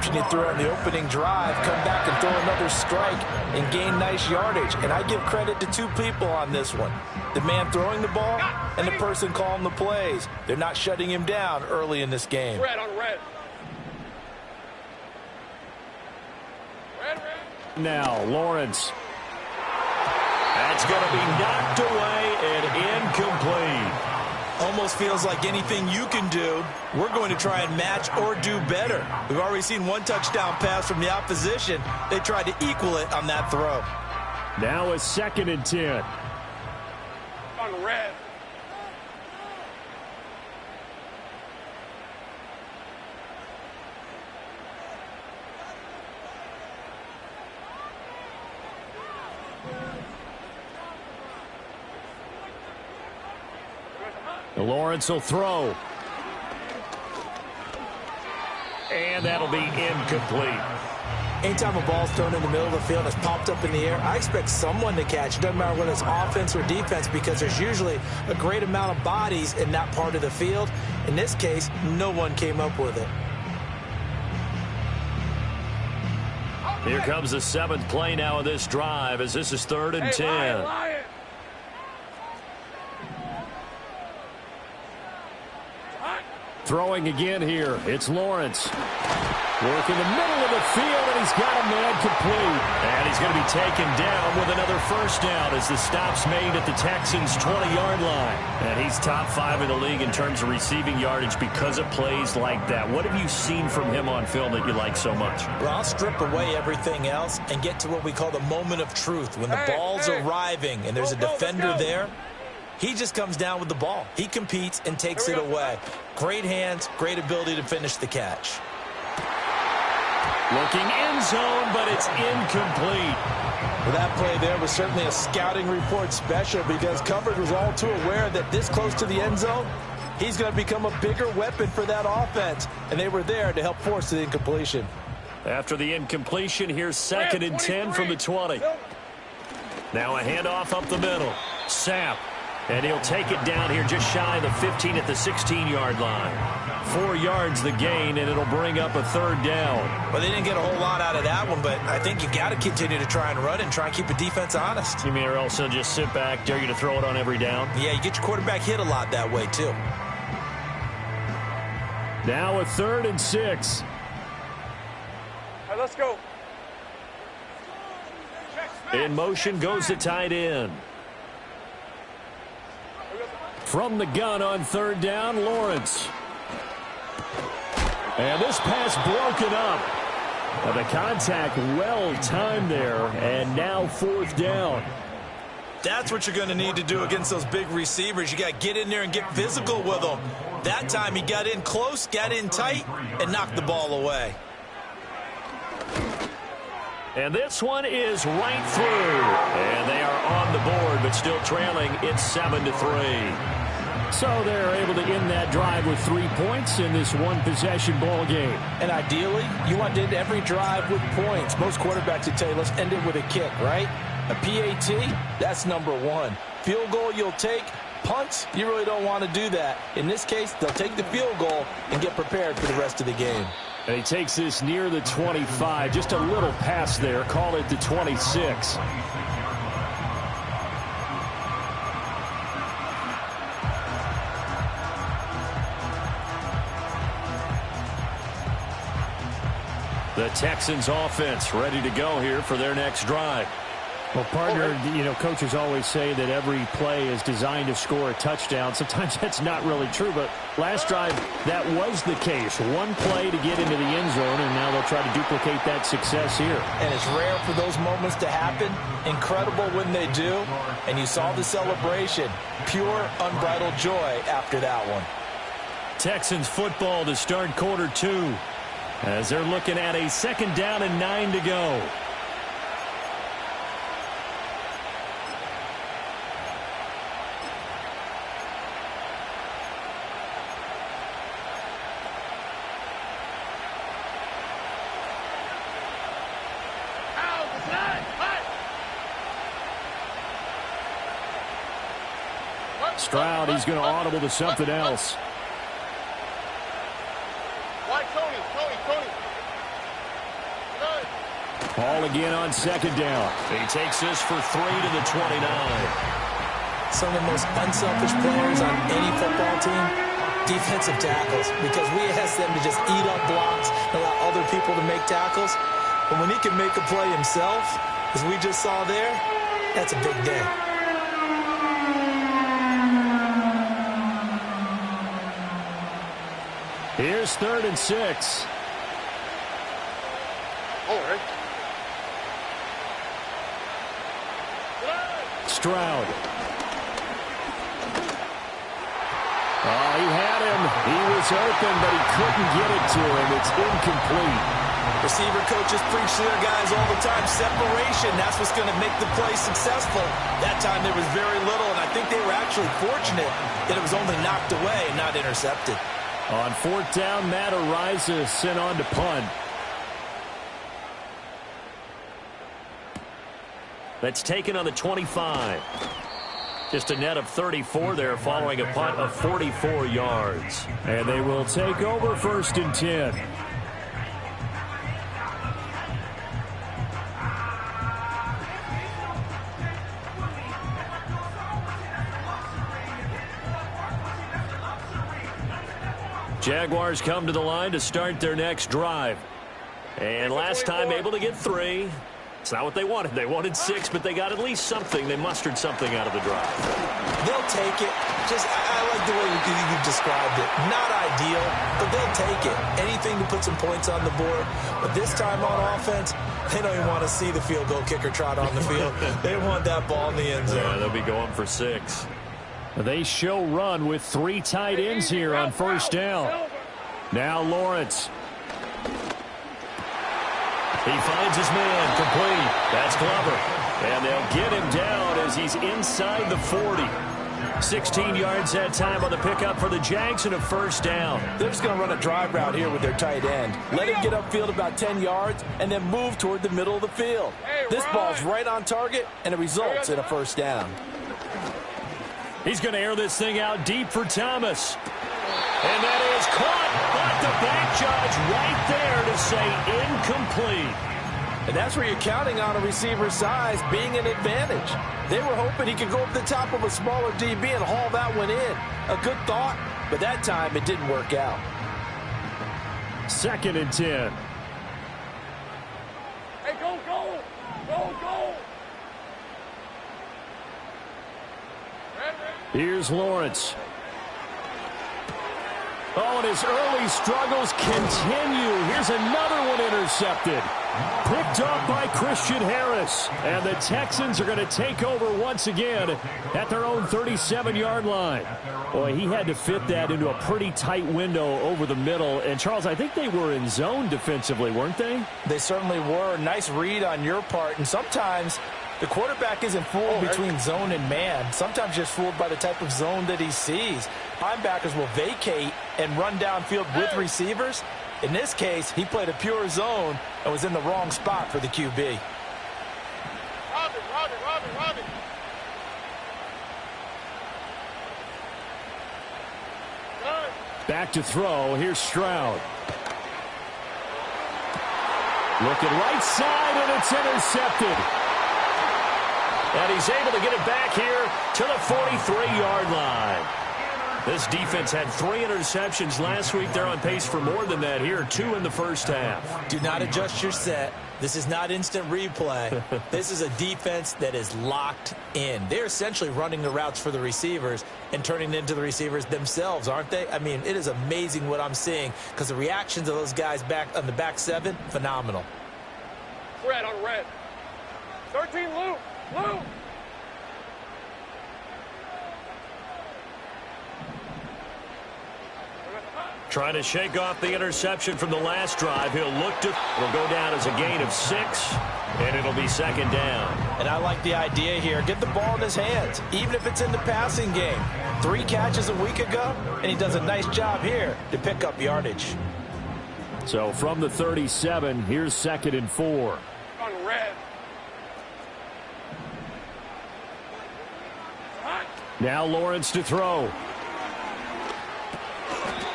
interception he threw on the opening drive, come back and throw another strike and gain nice yardage. And I give credit to two people on this one. The man throwing the ball and the person calling the plays. They're not shutting him down early in this game. Red on red. Now, Lawrence. That's going to be knocked away and incomplete. Almost feels like anything you can do, we're going to try and match or do better. We've already seen one touchdown pass from the opposition. They tried to equal it on that throw. Now a 2nd and 10. On red. Lawrence will throw. And that'll be incomplete. Anytime a ball's thrown in the middle of the field and it's popped up in the air, I expect someone to catch. It doesn't matter whether it's offense or defense, because there's usually a great amount of bodies in that part of the field. In this case, no one came up with it. Here comes the 7th play now of this drive, as this is 3rd and 10. Lion. Throwing again here. It's Lawrence. Work in the middle of the field, and he's got a man complete. And he's going to be taken down with another first down as the stop's made at the Texans' 20-yard line. And he's top 5 in the league in terms of receiving yardage because of plays like that. What have you seen from him on film that you like so much? Well, I'll strip away everything else and get to what we call the moment of truth. When the ball's arriving and there's a defender there, he just comes down with the ball. He competes and takes it away. Great hands, great ability to finish the catch. Looking end zone, but it's incomplete. Well, that play there was certainly a scouting report special, because coverage was all too aware that this close to the end zone, he's going to become a bigger weapon for that offense. And they were there to help force the incompletion. After the incompletion, here's 2nd and 10 from the 20. Now a handoff up the middle. Sapp. And he'll take it down here just shy of the 15 at the 16-yard line. 4 yards the gain, and it'll bring up a 3rd down. Well, they didn't get a whole lot out of that one, but I think you got to continue to try and run and try and keep the defense honest. You mean, or else they'll just sit back, dare you to throw it on every down? Yeah, you get your quarterback hit a lot that way, too. Now a 3rd and 6. All right, let's go. In motion goes the tight end. From the gun on 3rd down, Lawrence. And this pass broken up. And the contact well timed there, and now 4th down. That's what you're going to need to do against those big receivers. You got to get in there and get physical with them. That time he got in close, got in tight, and knocked the ball away. And this one is right through. And they are on the board, but still trailing. It's 7-3. So they're able to end that drive with 3 points in this one-possession ball game. And ideally, you want to end every drive with points. Most quarterbacks would tell you, let's end it with a kick, right? A PAT, that's number 1. Field goal you'll take. Punts, you really don't want to do that. In this case, they'll take the field goal and get prepared for the rest of the game. And he takes this near the 25. Just a little pass there. Call it the 26. The Texans offense ready to go here for their next drive. Well, partner, coaches always say that every play is designed to score a touchdown. Sometimes that's not really true, but last drive, that was the case. One play to get into the end zone, and now they'll try to duplicate that success here. And it's rare for those moments to happen. Incredible when they do. And you saw the celebration. Pure, unbridled joy after that one. Texans football to start quarter 2. As they're looking at a 2nd down and 9 to go. Stroud, he's going to audible to something else. Ball again on second down. He takes this for 3 to the 29. Some of the most unselfish players on any football team, defensive tackles, because we ask them to just eat up blocks and allow other people to make tackles. But when he can make a play himself, as we just saw there, that's a big day. Here's 3rd and 6. All right. Stroud. Oh, he had him. He was open, but he couldn't get it to him. It's incomplete. Receiver coaches preach to their guys all the time. Separation, that's what's going to make the play successful. That time there was very little, and I think they were actually fortunate that it was only knocked away and not intercepted. On 4th down, Matt Ariza sent on to punt. That's taken on the 25. Just a net of 34 there following a punt of 44 yards. And they will take over 1st and 10. Jaguars come to the line to start their next drive. And last time able to get 3. It's not what they wanted. They wanted 6, but they got at least something. They mustered something out of the drive. They'll take it. I like the way you described it. Not ideal, but they'll take it. Anything to put some points on the board. But this time on offense, they don't even want to see the field goal kicker trot on the field. They want that ball in the end zone. Yeah, they'll be going for 6. They show run with 3 tight ends here on 1st down. Now Lawrence. He finds his man, complete. That's Glover. And they'll get him down as he's inside the 40. 16 yards that time on the pickup for the Jags and a 1st down. They're just going to run a drive route here with their tight end. Let him get upfield about 10 yards and then move toward the middle of the field. This ball's right on target, and it results in a 1st down. He's going to air this thing out deep for Thomas. And that is caught, but the back judge right there to say incomplete. And that's where you're counting on a receiver's size being an advantage. They were hoping he could go up the top of a smaller DB and haul that one in. A good thought, but that time it didn't work out. 2nd and 10. Hey, go, go! Go, go! Here's Lawrence. Oh, and his early struggles continue. Here's another one intercepted. Picked off by Christian Harris. And the Texans are going to take over once again at their own 37-yard line. Boy, he had to fit that into a pretty tight window over the middle. And, Charles, I think they were in zone defensively, weren't they? They certainly were. Nice read on your part. And sometimes the quarterback isn't fooled between zone and man. Sometimes just fooled by the type of zone that he sees. Linebackers will vacate and run downfield with receivers. In this case, he played a pure zone and was in the wrong spot for the QB. Robin. Back to throw. Here's Stroud. Looking right side, and it's intercepted. And he's able to get it back here to the 43-yard line. This defense had 3 interceptions last week. They're on pace for more than that here. 2 in the first half. Do not adjust your set. This is not instant replay. This is a defense that is locked in. They're essentially running the routes for the receivers and turning it into the receivers themselves, aren't they? I mean, it is amazing what I'm seeing because the reactions of those guys back on the back 7, phenomenal. Red on red. 13, Luke. Luke. Trying to shake off the interception from the last drive. He'll look to... It'll go down as a gain of 6, and it'll be 2nd down. And I like the idea here. Get the ball in his hands, even if it's in the passing game. 3 catches a week ago, and he does a nice job here to pick up yardage. So from the 37, here's 2nd and 4. On red. Now Lawrence to throw.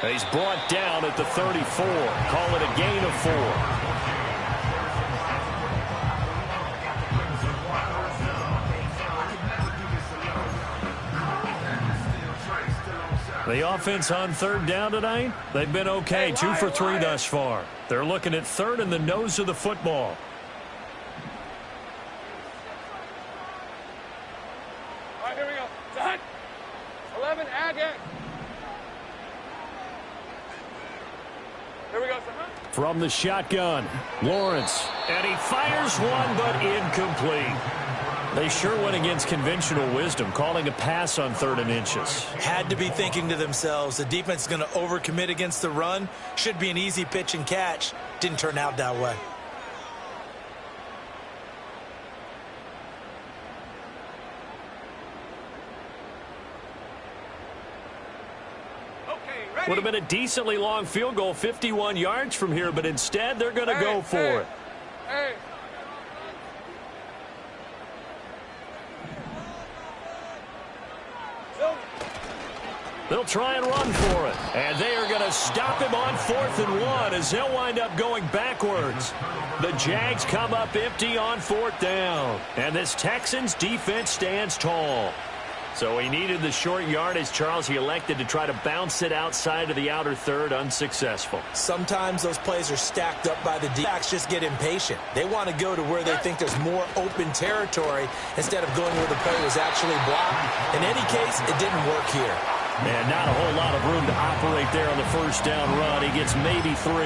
He's brought down at the 34. Call it a gain of 4. The offense on third down tonight, they've been okay. 2 for 3 thus far. They're looking at third in the nose of the football. All right, here we go. Done. 11, add it. Here we go, son. From the shotgun, Lawrence. And he fires one, but incomplete. They sure went against conventional wisdom, calling a pass on 3rd and inches. Had to be thinking to themselves, the defense is going to overcommit against the run. Should be an easy pitch and catch. Didn't turn out that way. Would have been a decently long field goal, 51 yards from here, but instead they're going to go for it. Hey. They'll try and run for it. And they are going to stop him on 4th and 1 as they'll wind up going backwards. The Jags come up empty on 4th down. And this Texans defense stands tall. So he needed the short yardage, Charles. He elected to try to bounce it outside of the outer third, unsuccessful. Sometimes those plays are stacked up by the backs just get impatient. They want to go to where they think there's more open territory instead of going where the play was actually blocked. In any case, it didn't work here. And not a whole lot of room to operate there on the first down run. He gets maybe 3.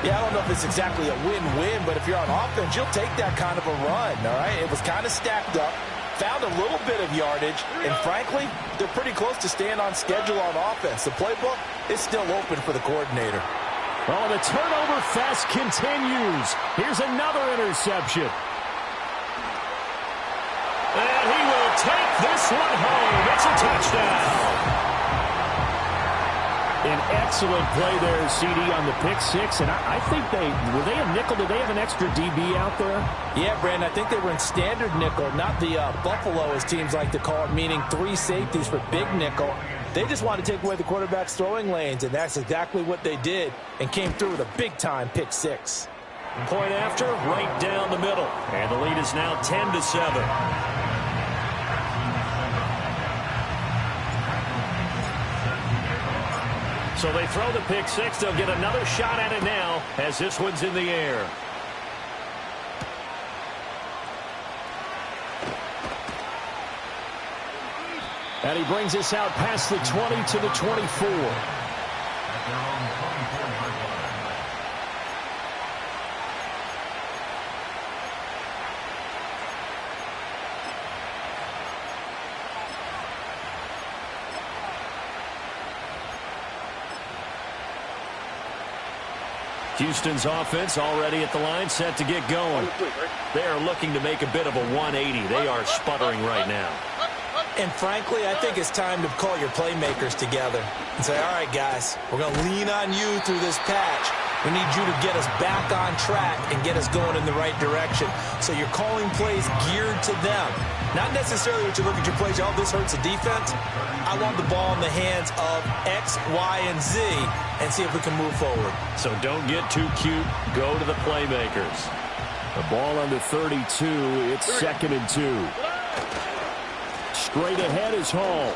Yeah, I don't know if it's exactly a win-win, but if you're on offense, you'll take that kind of a run, all right? It was kind of stacked up. Found a little bit of yardage, and frankly, they're pretty close to staying on schedule on offense. The playbook is still open for the coordinator. Oh, the turnover fest continues. Here's another interception. And he will take this one home. It's a touchdown. An excellent play there, CD, on the pick six. And I think were they a nickel? Did they have an extra DB out there? Yeah, Brandon, I think they were in standard nickel, not the Buffalo, as teams like to call it, meaning 3 safeties for big nickel. They just want to take away the quarterback's throwing lanes, and that's exactly what they did and came through with a big-time pick six. Point after, right down the middle. And the lead is now 10-7. So they throw the pick six. They'll get another shot at it now as this one's in the air. And he brings us out past the 20 to the 24. Houston's offense already at the line, set to get going. They are looking to make a bit of a 180. They are sputtering right now. And frankly, I think it's time to call your playmakers together and say, all right, guys, we're going to lean on you through this patch. We need you to get us back on track and get us going in the right direction. So you're calling plays geared to them. Not necessarily what you look at your plays, oh, this hurts the defense. I want the ball in the hands of X, Y, and Z and see if we can move forward. So don't get too cute. Go to the playmakers. The ball on the 32. It's 2nd and 2. Straight ahead is Hall.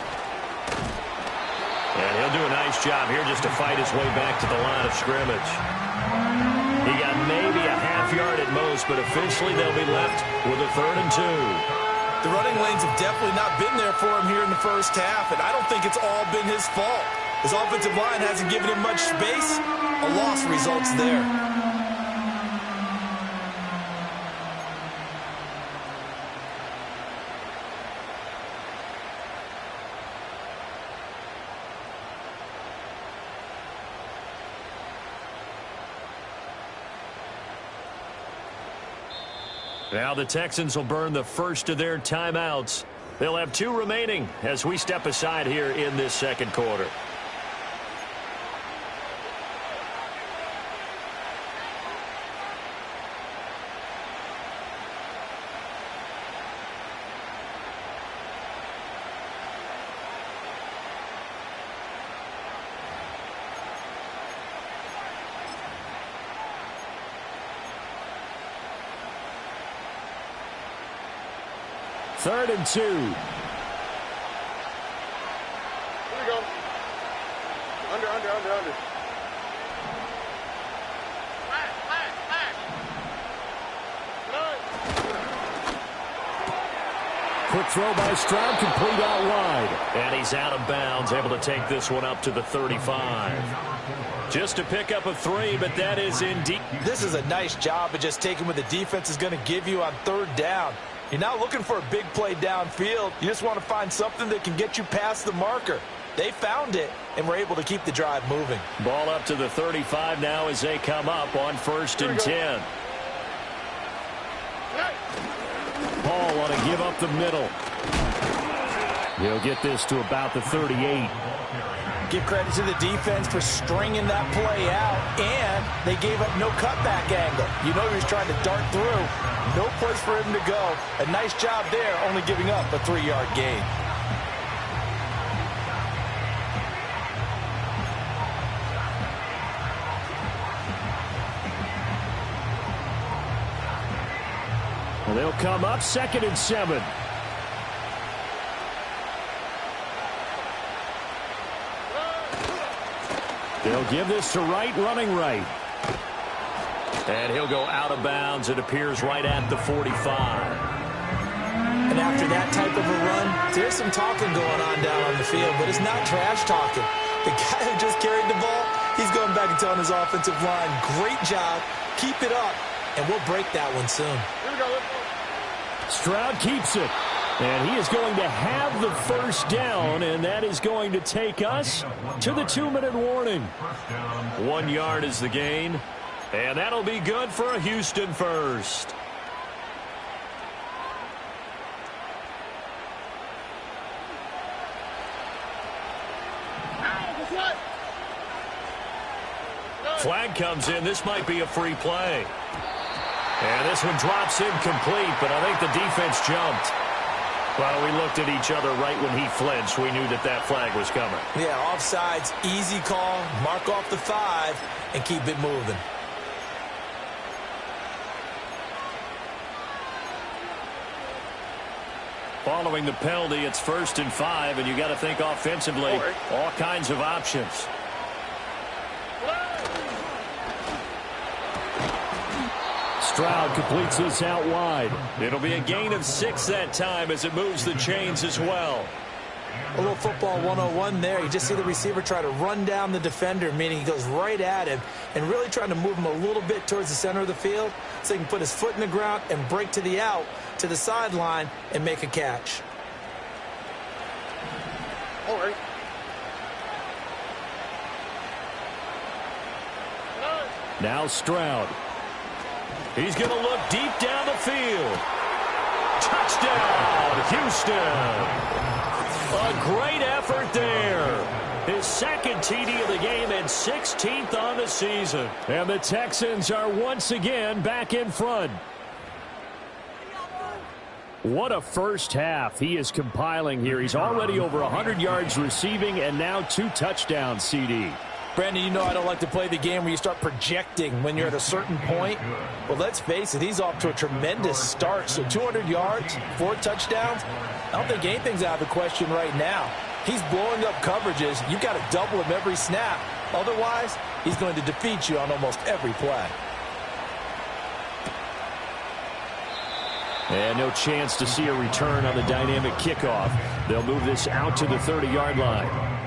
And he'll do a nice job here just to fight his way back to the line of scrimmage. He got maybe a half yard at most, but officially they'll be left with a 3rd and 2. The running lanes have definitely not been there for him here in the first half, and I don't think it's all been his fault. His offensive line hasn't given him much space. A loss results there. Now the Texans will burn the first of their timeouts. They'll have 2 remaining as we step aside here in this second quarter. Third and 2. Here we go. Under. Quick throw by Stroud, complete out wide. And he's out of bounds, able to take this one up to the 35. Just a pick up of 3, but that is indeed. This is a nice job of just taking what the defense is going to give you on third down. You're not looking for a big play downfield. You just want to find something that can get you past the marker. They found it and were able to keep the drive moving. Ball up to the 35 now as they come up on 1st and 10. Paul want to give up the middle. He'll get this to about the 38. Give credit to the defense for stringing that play out, and they gave up no cutback angle. You know he was trying to dart through. No place for him to go. A nice job there, only giving up a 3-yard gain. Well, they'll come up 2nd and 7. They'll give this to Wright, running right. And he'll go out of bounds. It appears right at the 45. And after that type of a run, there's some talking going on down on the field, but it's not trash talking. The guy who just carried the ball, he's going back and telling his offensive line, great job, keep it up, and we'll break that one soon. Here we go. Stroud keeps it. And he is going to have the first down, and that is going to take us to the 2-minute warning. 1 yard is the gain, and that'll be good for a Houston first. Flag comes in. This might be a free play. And this one drops incomplete, but I think the defense jumped. Well, we looked at each other right when he flinched. We knew that that flag was coming. Yeah, offsides, easy call, mark off the 5, and keep it moving. Following the penalty, it's 1st and 5, and you got to think offensively, all kinds of options. Stroud completes this out wide. It'll be a gain of 6 that time as it moves the chains as well. A little football 101 there. You just see the receiver try to run down the defender, meaning he goes right at him and really trying to move him a little bit towards the center of the field so he can put his foot in the ground and break to the out, to the sideline, and make a catch. All right. Now Stroud. He's going to look deep down the field. Touchdown, Houston. A great effort there. His 2nd TD of the game and 16th on the season. And the Texans are once again back in front. What a first half he is compiling here. He's already over 100 yards receiving and now 2 touchdowns, CD. Brandon, you know I don't like to play the game where you start projecting when you're at a certain point. Well, let's face it, he's off to a tremendous start. So 200 yards, 4 touchdowns. I don't think anything's out of the question right now. He's blowing up coverages. You've got to double him every snap. Otherwise, he's going to defeat you on almost every play. And no chance to see a return on the dynamic kickoff. They'll move this out to the 30-yard line.